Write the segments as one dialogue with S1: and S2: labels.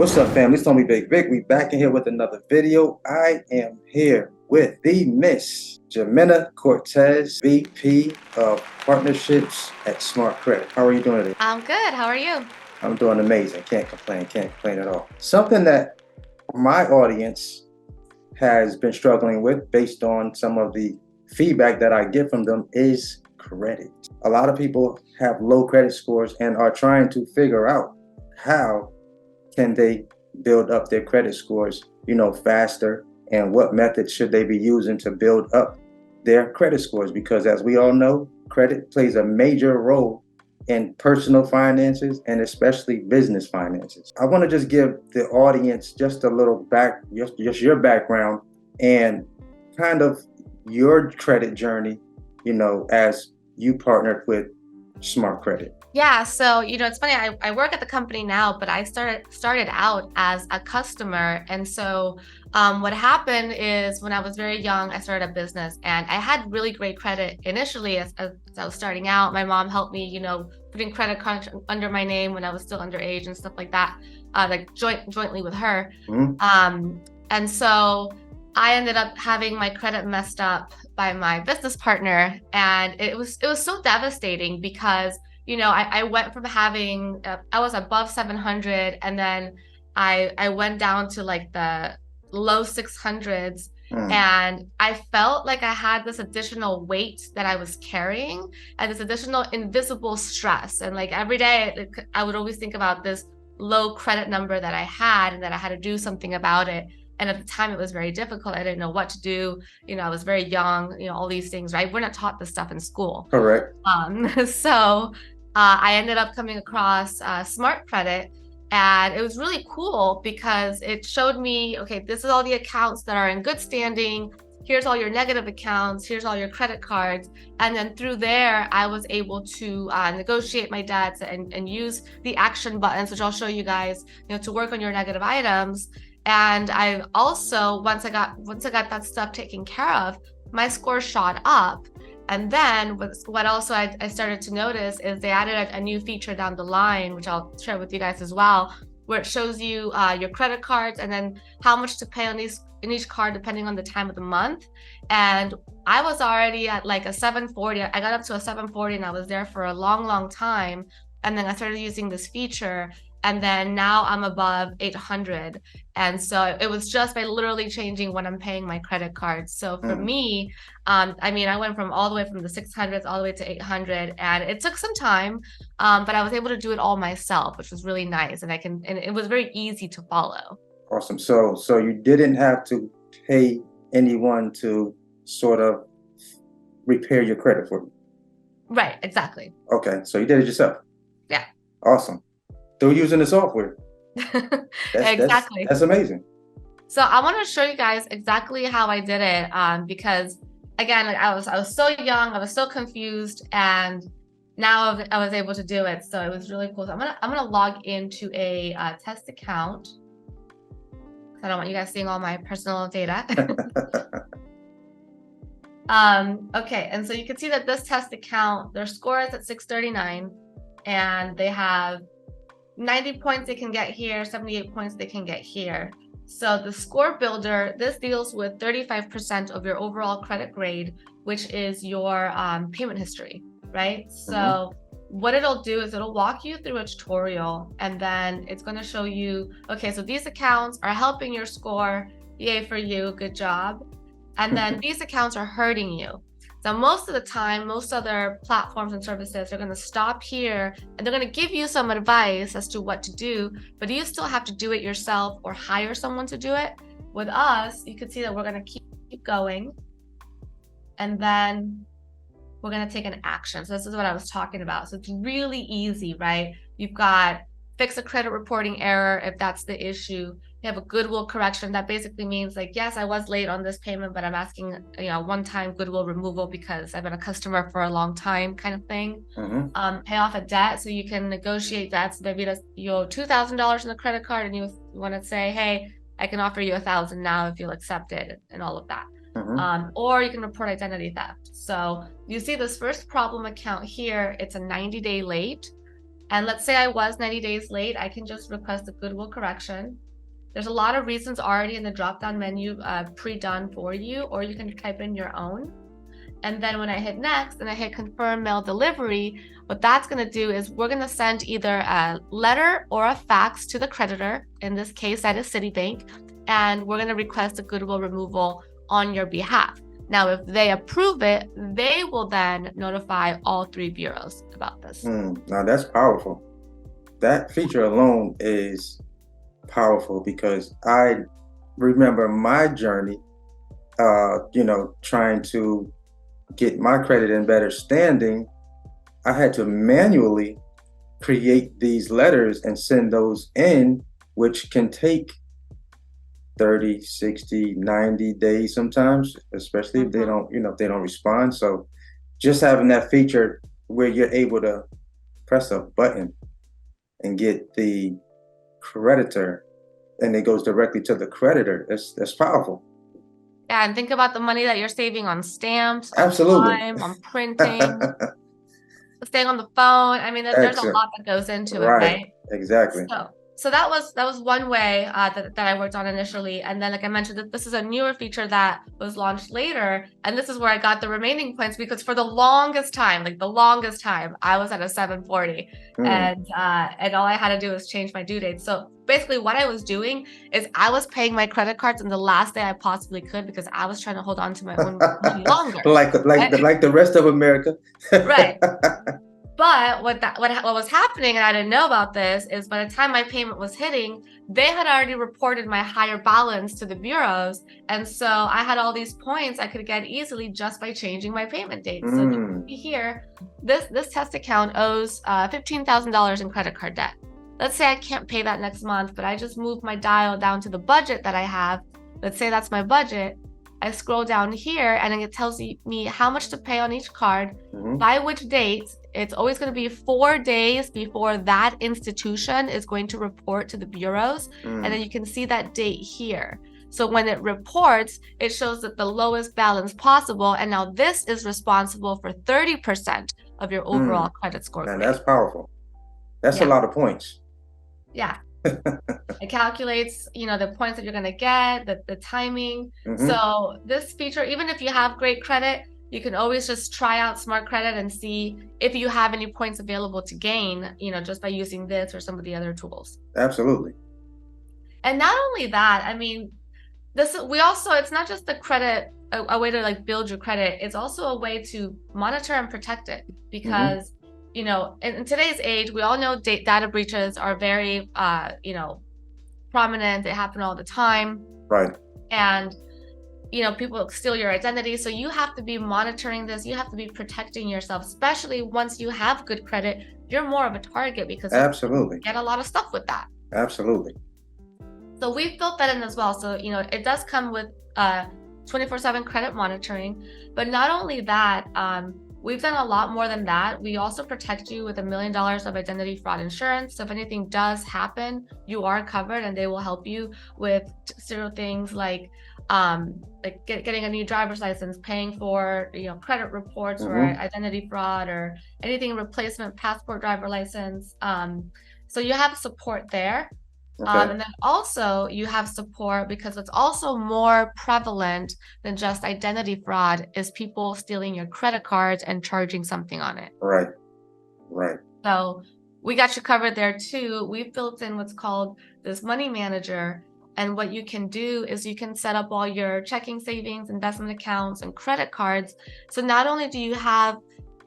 S1: What's up, fam? It's me, Bigg Vic. We back in here with another video. I am here with the Miss Jimena Cortez, VP of Partnerships at SmartCredit. How are you doing today?
S2: I'm good. How are you?
S1: I'm doing amazing. Can't complain at all. Something that my audience has been struggling with based on some of the feedback that I get from them is credit. A lot of people have low credit scores and are trying to figure out how can they build up their credit scores, faster, and what methods should they be using to build up their credit scores? Because as we all know, credit plays a major role in personal finances and especially business finances. I want to just give the audience just a little just your background and kind of your credit journey, as you partnered with SmartCredit.
S2: Yeah, so it's funny. I work at the company now, but I started out as a customer, and so what happened is when I was very young, I started a business, and I had really great credit initially as I was starting out. My mom helped me, putting credit cards under my name when I was still underage and stuff like that, like jointly with her. And so I ended up having my credit messed up by my business partner, and it was so devastating because I went from having I was above 700, and then I went down to like the low 600s, and I felt like I had this additional weight that I was carrying and this additional invisible stress, and like every day I would always think about this low credit number that I had and that I had to do something about it. And at the time, it was very difficult. I didn't know what to do. I was very young, all these things, right? We're not taught this stuff in school.
S1: Correct.
S2: So I ended up coming across SmartCredit, and it was really cool because it showed me, okay, this is all the accounts that are in good standing. Here's all your negative accounts. Here's all your credit cards. And then through there, I was able to negotiate my debts and use the action buttons, which I'll show you guys, to work on your negative items. And I also, once I got that stuff taken care of, my score shot up. And then what also I started to notice is they added a new feature down the line, which I'll share with you guys as well, where it shows you your credit cards and then how much to pay on in each card depending on the time of the month. And I was already at like a 740. I got up to a 740 and I was there for a long time. And then I started using this feature, and then now I'm above 800. And so it was just by literally changing when I'm paying my credit cards. So for me, I went from all the way from the 600s all the way to 800, and it took some time, but I was able to do it all myself, which was really nice. And it was very easy to follow.
S1: Awesome. So you didn't have to pay anyone to sort of repair your credit for you.
S2: Right, exactly.
S1: Okay, so you did it yourself.
S2: Yeah.
S1: Awesome. Through using the software.
S2: Exactly.
S1: That's amazing.
S2: So I want to show you guys exactly how I did it, because again, I was so young, I was so confused, and now I was able to do it. So it was really cool. So I'm gonna log into a test account. I don't want you guys seeing all my personal data. Okay, and so you can see that this test account, their score is at 639, and they have 90 points they can get here, 78 points they can get here. So the score builder, this deals with 35% of your overall credit grade, which is your payment history, right? So what it'll do is it'll walk you through a tutorial, and then it's going to show you, okay, so these accounts are helping your score. Yay for you. Good job. And then these accounts are hurting you. So most of the time, most other platforms and services are going to stop here and they're going to give you some advice as to what to do, but you still have to do it yourself or hire someone to do it. With us, you can see that we're going to keep going, and then we're going to take an action. So this is what I was talking about. So it's really easy, right? You've got fix a credit reporting error if that's the issue. You have a goodwill correction. That basically means like, yes, I was late on this payment, but I'm asking, one-time goodwill removal because I've been a customer for a long time, kind of thing. Pay off a debt, so you can negotiate that. So maybe you owe $2,000 in the credit card, and you want to say, hey, I can offer you $1,000 now if you'll accept it, and all of that. Or you can report identity theft. So you see this first problem account here, it's a 90-day late. And let's say I was 90 days late, I can just request a goodwill correction. There's a lot of reasons already in the drop-down menu pre-done for you, or you can type in your own. And then when I hit next and I hit confirm mail delivery, what that's going to do is we're going to send either a letter or a fax to the creditor. In this case, that is Citibank. And we're going to request a goodwill removal on your behalf. Now, if they approve it, they will then notify all 3 bureaus about this.
S1: Now that's powerful. That feature alone is powerful because I remember my journey, trying to get my credit in better standing. I had to manually create these letters and send those in, which can take 30, 60, 90 days sometimes, especially if they don't respond. So just having that feature where you're able to press a button and get the creditor and it goes directly to the creditor, that's powerful.
S2: Yeah, and think about the money that you're saving on stamps,
S1: Absolutely.
S2: on time, on printing, staying on the phone. I mean, there's a lot that goes into it, right?
S1: Exactly.
S2: So that was one way that I worked on initially. And then, like I mentioned, that this is a newer feature that was launched later. And this is where I got the remaining points because for the longest time, I was at a 740. And all I had to do was change my due date. So basically what I was doing is I was paying my credit cards on the last day I possibly could because I was trying to hold on to my own money longer.
S1: like the rest of America.
S2: Right. But what was happening, and I didn't know about this, is by the time my payment was hitting, they had already reported my higher balance to the bureaus. And so I had all these points I could get easily just by changing my payment date. So you can see here, this test account owes $15,000 in credit card debt. Let's say I can't pay that next month, but I just moved my dial down to the budget that I have. Let's say that's my budget. I scroll down here and it tells me how much to pay on each card, by which date. It's always going to be 4 days before that institution is going to report to the bureaus. And then you can see that date here. So when it reports, it shows that the lowest balance possible. And now this is responsible for 30% of your overall credit score.
S1: And that's powerful. That's a lot of points.
S2: Yeah. It calculates, the points that you're going to get, the timing. So this feature, even if you have great credit, you can always just try out SmartCredit and see if you have any points available to gain, just by using this or some of the other tools.
S1: Absolutely.
S2: And not only that, I mean, it's not just the credit, a way to like build your credit. It's also a way to monitor and protect it because, in today's age, we all know data breaches are very, prominent. They happen all the time.
S1: Right.
S2: And people steal your identity. So you have to be monitoring this. You have to be protecting yourself, especially once you have good credit. You're more of a target because
S1: absolutely
S2: you get a lot of stuff with that.
S1: Absolutely.
S2: So we've built that in as well. So, it does come with 24/7 credit monitoring. But not only that, we've done a lot more than that. We also protect you with $1 million of identity fraud insurance. So if anything does happen, you are covered and they will help you with several things like getting a new driver's license, paying for credit reports or identity fraud or anything, replacement passport, driver license. So you have support there. And then also you have support because what's also more prevalent than just identity fraud is people stealing your credit cards and charging something on it.
S1: Right.
S2: So we got you covered there too. We've built in what's called this money manager. And what you can do is you can set up all your checking, savings, investment accounts, and credit cards. So not only do you have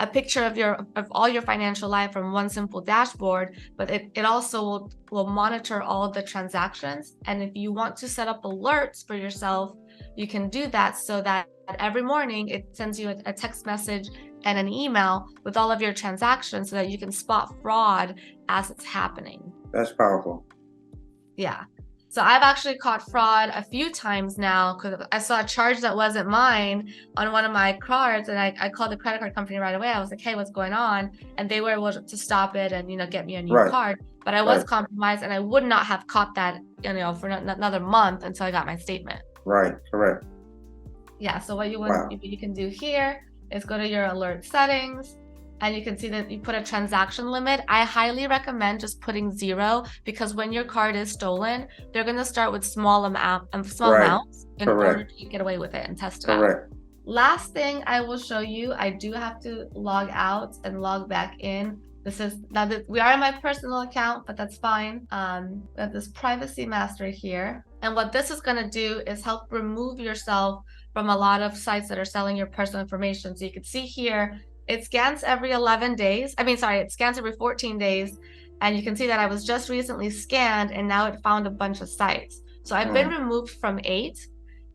S2: a picture of all your financial life from one simple dashboard, but it also will monitor all of the transactions. And if you want to set up alerts for yourself, you can do that so that every morning it sends you a text message and an email with all of your transactions so that you can spot fraud as it's happening.
S1: That's powerful.
S2: Yeah. So I've actually caught fraud a few times now because I saw a charge that wasn't mine on one of my cards, and I called the credit card company right away. I was like, "Hey, what's going on?" And they were able to stop it and get me a new card. But I was compromised, and I would not have caught that for another month until I got my statement.
S1: Right. Correct.
S2: Yeah. So what you can do here is go to your alert settings. and you can see that you put a transaction limit. I highly recommend just putting 0, because when your card is stolen, they're going to start with small amounts in order to get away with it and test it out. Last thing I will show you, I do have to log out and log back in. This is now that we are in my personal account, but that's fine. We have this privacy master here. And what this is going to do is help remove yourself from a lot of sites that are selling your personal information. So you can see here, it scans every 11 days. It scans every 14 days. And you can see that I was just recently scanned, and now it found a bunch of sites. So I've been removed from 8.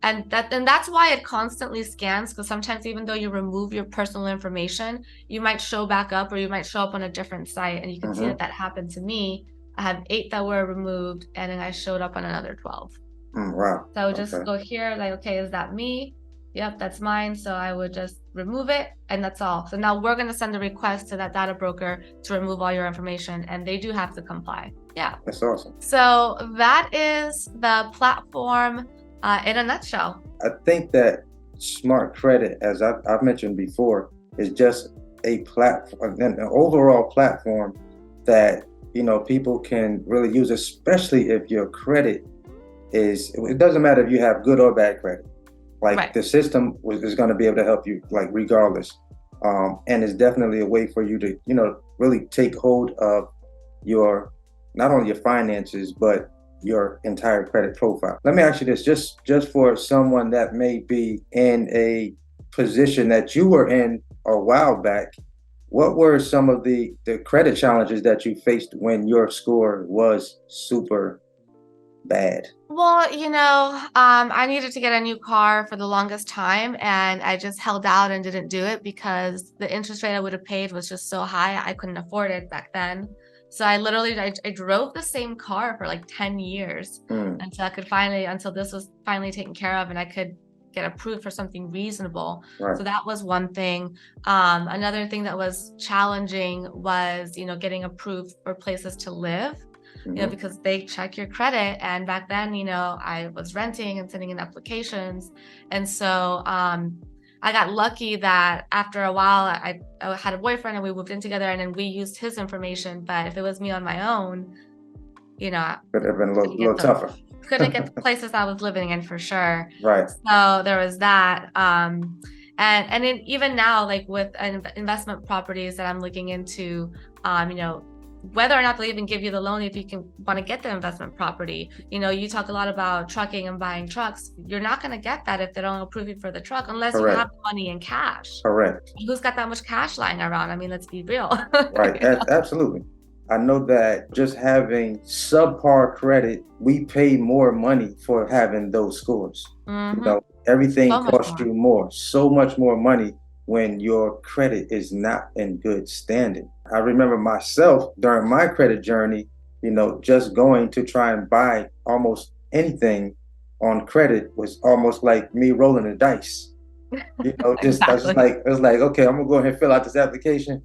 S2: And that's why it constantly scans, because sometimes even though you remove your personal information, you might show back up, or you might show up on a different site. And you can see that happened to me. I had 8 that were removed, and then I showed up on another 12.
S1: Wow.
S2: So I would just go here, like, okay, is that me? Yep, that's mine. So I would just remove it, and that's all. So now we're going to send a request to that data broker to remove all your information, and they do have to comply. Yeah.
S1: That's awesome.
S2: So that is the platform in a nutshell.
S1: I think that SmartCredit, as I've mentioned before, is just a platform, an overall platform that, people can really use, especially if your credit it doesn't matter if you have good or bad credit. Like the system is going to be able to help you, like, regardless. And it's definitely a way for you to, really take hold of not only your finances, but your entire credit profile. Let me ask you this, just for someone that may be in a position that you were in a while back, what were some of the credit challenges that you faced when your score was super bad?
S2: Well, I needed to get a new car for the longest time, and I just held out and didn't do it because the interest rate I would have paid was just so high. I couldn't afford it back then. So I drove the same car for like 10 years until this was finally taken care of and I could get approved for something reasonable. So that was one thing. Another thing that was challenging was, getting approved for places to live, because they check your credit. And back then, I was renting and sending in applications. And so I got lucky that after a while, I had a boyfriend and we moved in together, and then we used his information. But if it was me on my own, could have
S1: been a little tougher.
S2: Couldn't get the places I was living in for sure.
S1: Right.
S2: So there was that. And then even now, like with investment properties that I'm looking into, whether or not they'll even give you the loan if you want to get the investment property. You talk a lot about trucking and buying trucks. You're not going to get that if they don't approve you for the truck unless you have money in cash.
S1: Correct.
S2: Who's got that much cash lying around? Let's be real.
S1: Right. Absolutely. I know that just having subpar credit, we pay more money for having those scores. Everything costs you more, so much more money when your credit is not in good standing. I remember myself during my credit journey, just going to try and buy almost anything on credit was almost like me rolling the dice. Exactly. I was like, okay, I'm gonna go ahead and fill out this application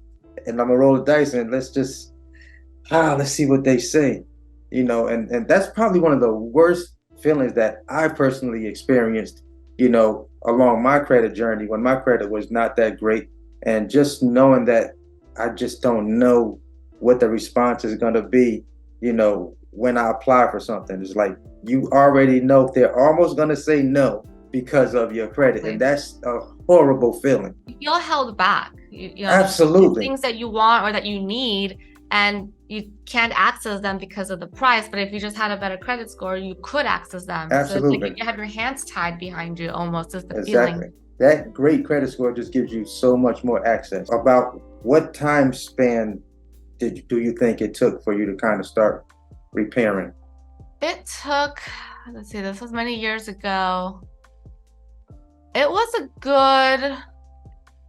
S1: and I'm gonna roll the dice and let's see what they say. And that's probably one of the worst feelings that I personally experienced, along my credit journey when my credit was not that great. And just knowing that I just don't know what the response is going to be, when I apply for something. It's like, you already know they're almost going to say no because of your credit. And that's a horrible feeling.
S2: You feel held back.
S1: Absolutely.
S2: Things that you want or that you need, and you can't access them because of the price. But if you just had a better credit score, you could access them.
S1: Absolutely.
S2: So it's like you have your hands tied behind you almost, is the
S1: Exactly.
S2: feeling.
S1: That great credit score just gives you so much more access. About what time span do you think it took for you to kind of start repairing?
S2: It took, let's see, this was many years ago. It was a good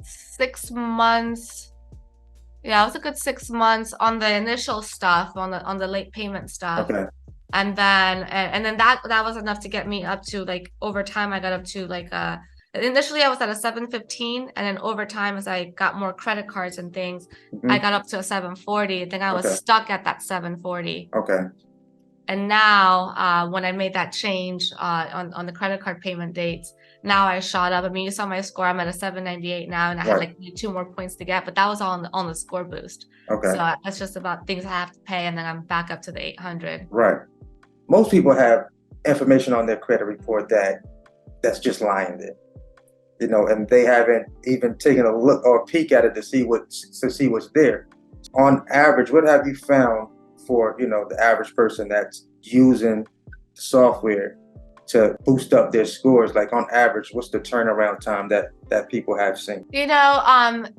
S2: 6 months. Yeah, it was a good 6 months on the initial stuff, on the late payment stuff.
S1: Okay.
S2: And then that was enough to get me up to, like, over time I got up to like initially I was at a 715, and then over time as I got more credit cards and things, I got up to a 740. Then I was stuck at that 740.
S1: Okay.
S2: And now, when I made that change on the credit card payment dates, now I shot up. I mean, you saw my score. I'm at a 798 now, and I had like 2 more points to get, but that was all on the score boost.
S1: Okay.
S2: So that's just about things I have to pay, and then I'm back up to the 800.
S1: Right. Most people have information on their credit report that's just lying there, you know, and they haven't even taken a look or a peek at it to see what's there. On average, what have you found for, you know, the average person that's using the software to boost up their scores? Like on average, what's the turnaround time that people have seen?
S2: You know, on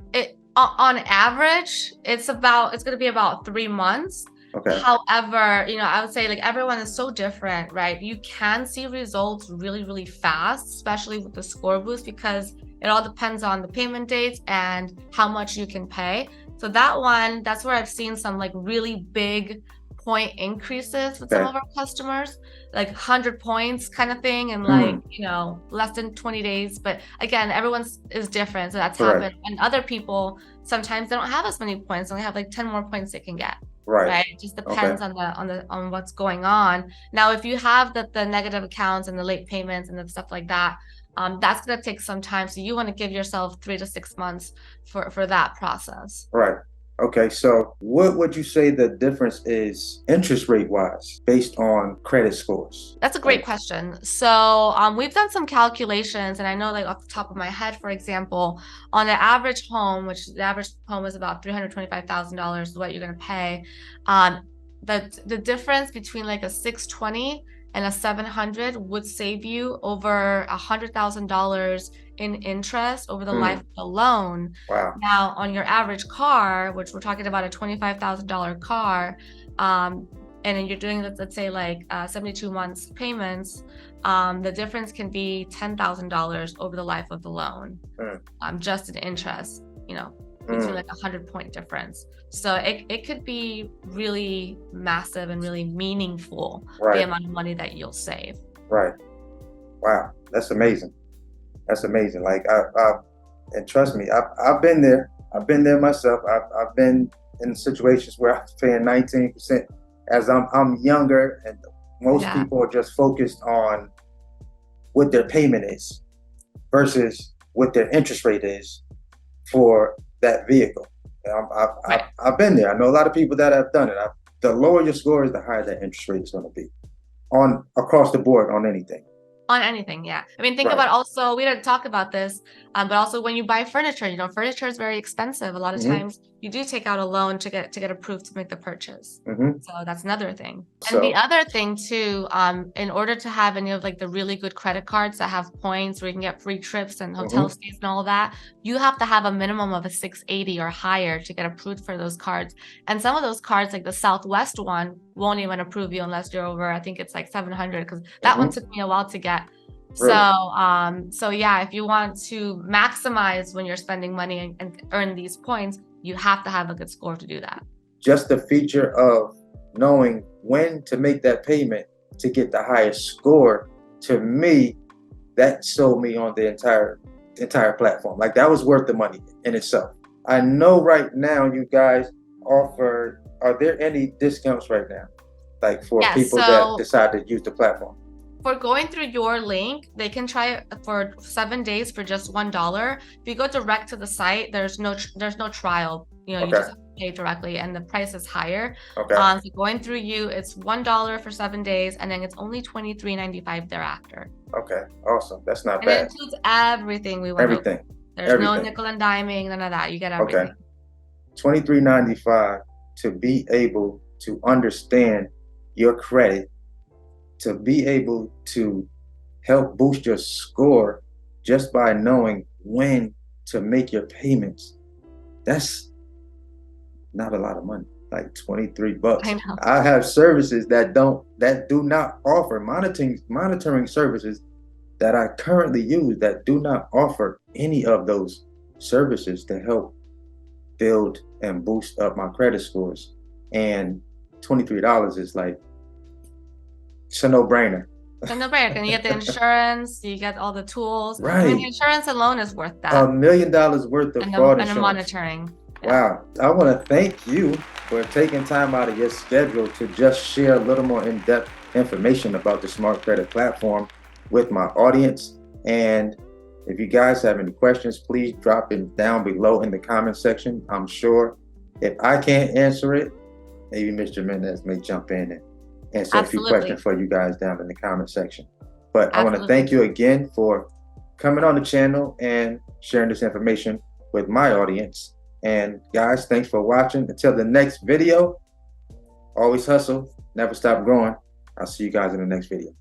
S2: average, it's going to be about 3 months.
S1: Okay.
S2: However, you know, I would say like everyone is so different, right? You can see results really, really fast, especially with the score boost, because it all depends on the payment dates and how much you can pay. So that's where I've seen some like really big point increases with some of our customers, like 100 points kind of thing, and like, you know, less than 20 days. But again, everyone is different. So that's happened. And other people, sometimes they don't have as many points. They only have like 10 more points they can get. Right. It just depends on what's going on. Now, if you have the negative accounts and the late payments and the stuff like that, that's going to take some time. So you want to give yourself 3 to 6 months for that process.
S1: Right. Okay. So what would you say the difference is interest rate wise based on credit scores?
S2: That's a great question. So we've done some calculations, and I know like off the top of my head, for example, on the average home, which the average home is about $325,000 is what you're going to pay. The difference between like a 620 and a 700 would save you over $100,000 in interest over the life of the loan.
S1: Wow.
S2: Now, on your average car, which we're talking about a $25,000 car, and then you're doing, let's say like 72 months payments, the difference can be $10,000 over the life of the loan, just in interest, you know, between like 100-point difference. So it could be really massive and really meaningful, the amount of money that you'll save. Right.
S1: Wow. That's amazing. That's amazing. Like and trust me, I've been there. I've been there myself. I've been in situations where I was paying 19% as I'm younger, and most people are just focused on what their payment is versus what their interest rate is for that vehicle. I've been there. I know a lot of people that have done it. The lower your score is, the higher that interest rate is going to be across the board on anything.
S2: On anything, yeah. I mean, think about also, we didn't talk about this, but also when you buy furniture, you know, furniture is very expensive. A lot of times you do take out a loan to get approved to make the purchase. So that's another thing. And the other thing too, in order to have any of like the really good credit cards that have points where you can get free trips and hotel stays and all that, you have to have a minimum of a 680 or higher to get approved for those cards. And some of those cards, like the Southwest one, won't even approve you unless you're over, I think it's like 700, because that one took me a while to get. Really? So yeah, if you want to maximize when you're spending money and earn these points, you have to have a good score to do that.
S1: Just the feature of knowing when to make that payment to get the highest score, to me, that sold me on the entire platform. Like that was worth the money in itself. I know right now you guys offer, are there any discounts right now? Like for people that decide to use the platform?
S2: For going through your link, they can try it for 7 days for just $1. If you go direct to the site, there's no trial. You know, you just pay directly, and the price is higher. So going through you, it's $1 for 7 days, and then it's only $23.95 thereafter.
S1: Okay, awesome. That's not bad.
S2: And it includes everything we went over. There's no nickel and diming, none of that. You get everything.
S1: Okay, $23.95 to be able to understand your credit, to be able to help boost your score just by knowing when to make your payments. That's not a lot of money, like $23.
S2: I know.
S1: I have services that do not offer monitoring services that I currently use that do not offer any of those services to help build and boost up my credit scores. And $23 is like, it's a no-brainer.
S2: It's a no-brainer. And you get the insurance, you get all the tools.
S1: Right.
S2: I mean, the insurance alone is worth that.
S1: $1 million worth of fraud insurance.
S2: And the monitoring.
S1: Wow. I want to thank you for taking time out of your schedule to just share a little more in-depth information about the Smart Credit platform with my audience. And if you guys have any questions, please drop it down below in the comment section. I'm sure if I can't answer it, maybe Mr. Mendez may jump in and answer a few questions for you guys down in the comment section. But I want to thank you again for coming on the channel and sharing this information with my audience. And guys, thanks for watching. Until the next video, always hustle, never stop growing. I'll see you guys in the next video.